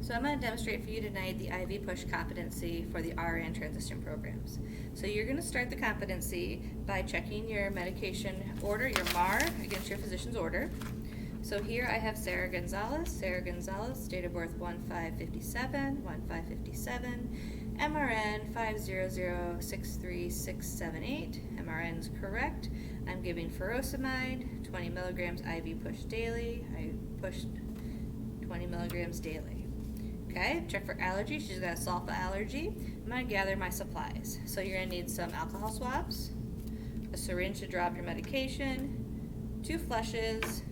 So I'm going to demonstrate for you tonight the IV push competency for the RN transition programs. So you're going to start the competency by checking your medication order, your MAR, against your physician's order. So here I have Sarah Gonzalez, date of birth 1557, MRN 500636678. MRN is correct. I'm giving furosemide, 20 milligrams IV push daily. I pushed 20 milligrams daily. Okay, check for allergy. She's got a sulfa allergy. I'm going to gather my supplies. So you're going to need some alcohol swabs, a syringe to drop your medication, 2 flushes,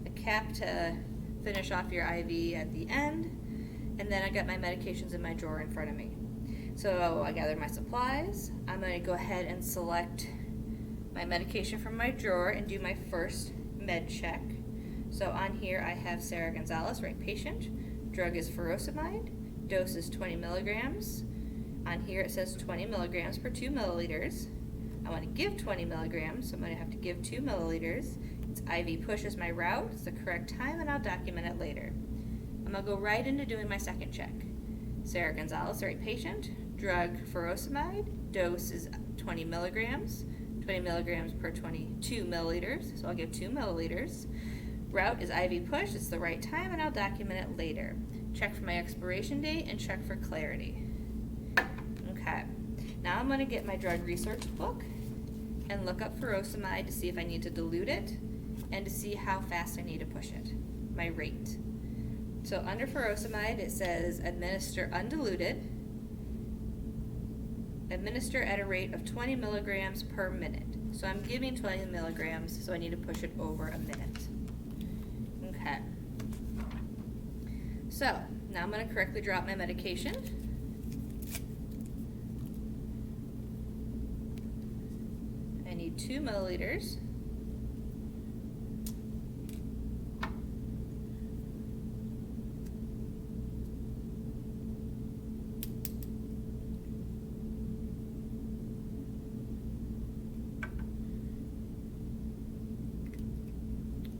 a cap to finish off your IV at the end, and then I got my medications in my drawer in front of me. So I gathered my supplies. I'm going to go ahead and select my medication from my drawer and do my first med check. So on here I have Sarah Gonzalez, right patient. Drug is furosemide. Dose is 20 milligrams. On here it says 20 milligrams per 2 milliliters. I want to give 20 milligrams, so I'm going to have to give 2 milliliters. It's IV push is my route. It's the correct time, and I'll document it later. I'm going to go right into doing my second check. Sarah Gonzalez, right patient. Drug furosemide. Dose is 20 milligrams. 20 milligrams per 22 milliliters, so I'll give 2 milliliters. Route is IV push, it's the right time, and I'll document it later. Check for my expiration date and check for clarity. Okay, now I'm going to get my drug research book and look up furosemide to see if I need to dilute it and to see how fast I need to push it, my rate. So under furosemide it says administer undiluted, administer at a rate of 20 milligrams per minute. So I'm giving 20 milligrams, so I need to push it over a minute. Okay. So now I'm going to correctly drop my medication. I need 2 milliliters.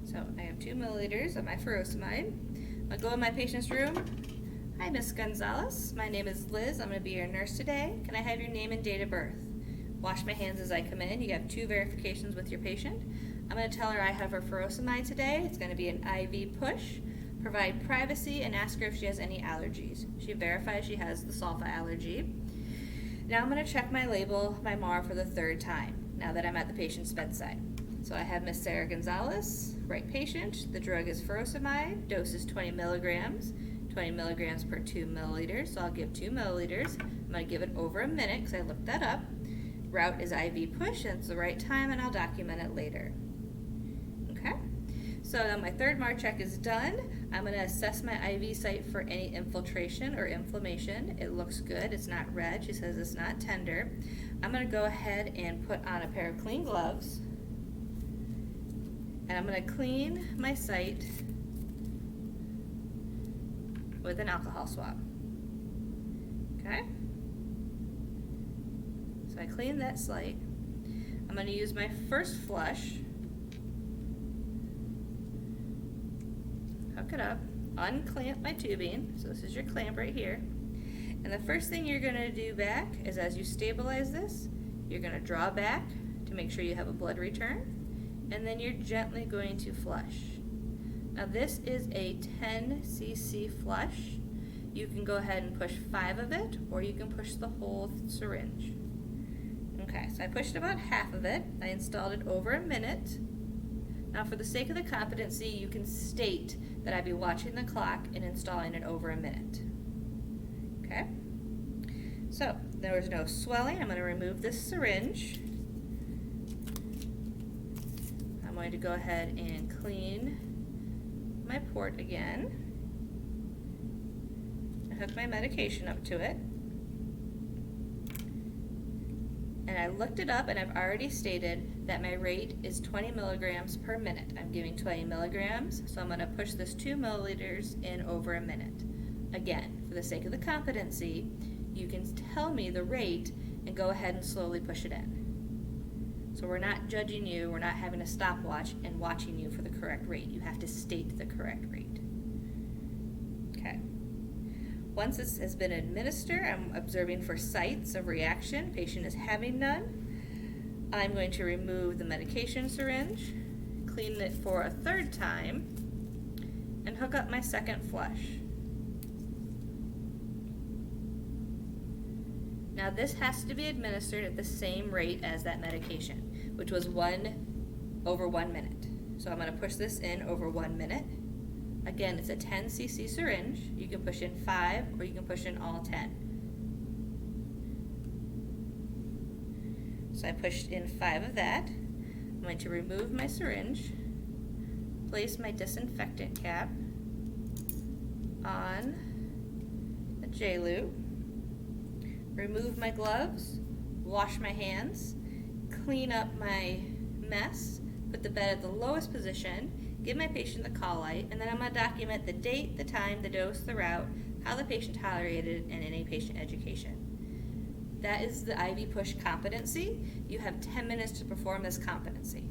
So I have 2 milliliters of my furosemide. I'll go in my patient's room. Hi, Miss Gonzalez. My name is Liz. I'm going to be your nurse today. Can I have your name and date of birth? Wash my hands as I come in. You have 2 verifications with your patient. I'm going to tell her I have her furosemide today. It's going to be an IV push. Provide privacy and ask her if she has any allergies. She verifies she has the sulfa allergy. Now I'm going to check my label, my MAR, for the 3rd time, now that I'm at the patient's bedside. So I have Miss Sarah Gonzalez, right patient. The drug is furosemide. Dose is 20 milligrams. 20 milligrams per 2 milliliters. So I'll give 2 milliliters. I'm going to give it over a minute because I looked that up. Route is IV push, and it's the right time, and I'll document it later. Okay. So now my 3rd MAR check is done. I'm going to assess my IV site for any infiltration or inflammation. It looks good. It's not red. She says it's not tender. I'm going to go ahead and put on a pair of clean gloves. And I'm going to clean my site with an alcohol swab. Okay? So I clean that site. I'm going to use my first flush. Hook it up. Unclamp my tubing. So this is your clamp right here. And the first thing you're going to do back is as you stabilize this, you're going to draw back to make sure you have a blood return. And then you're gently going to flush. Now this is a 10 cc flush. You can go ahead and push 5 of it, or you can push the whole syringe. Okay, so I pushed about half of it. I installed it over a minute. Now for the sake of the competency, you can state that I'd be watching the clock and installing it over a minute. Okay? So there was no swelling. I'm going to remove this syringe. I'm going to go ahead and clean my port again. I hook my medication up to it. And I looked it up, and I've already stated that my rate is 20 milligrams per minute. I'm giving 20 milligrams, so I'm going to push this 2 milliliters in over a minute. Again, for the sake of the competency, you can tell me the rate and go ahead and slowly push it in. So we're not judging you, we're not having a stopwatch and watching you for the correct rate. You have to state the correct rate. Okay. Once this has been administered, I'm observing for sites of reaction. Patient is having none. I'm going to remove the medication syringe, clean it for a third time, and hook up my second flush. Now this has to be administered at the same rate as that medication, which was over 1 minute. So I'm going to push this in over 1 minute. Again, it's a 10 cc syringe. You can push in 5 or you can push in all 10. So I pushed in 5 of that. I'm going to remove my syringe, place my disinfectant cap on the J-lube, remove my gloves, wash my hands, clean up my mess, put the bed at the lowest position, give my patient the call light, and then I'm going to document the date, the time, the dose, the route, how the patient tolerated, and any patient education. That is the IV push competency. You have 10 minutes to perform this competency.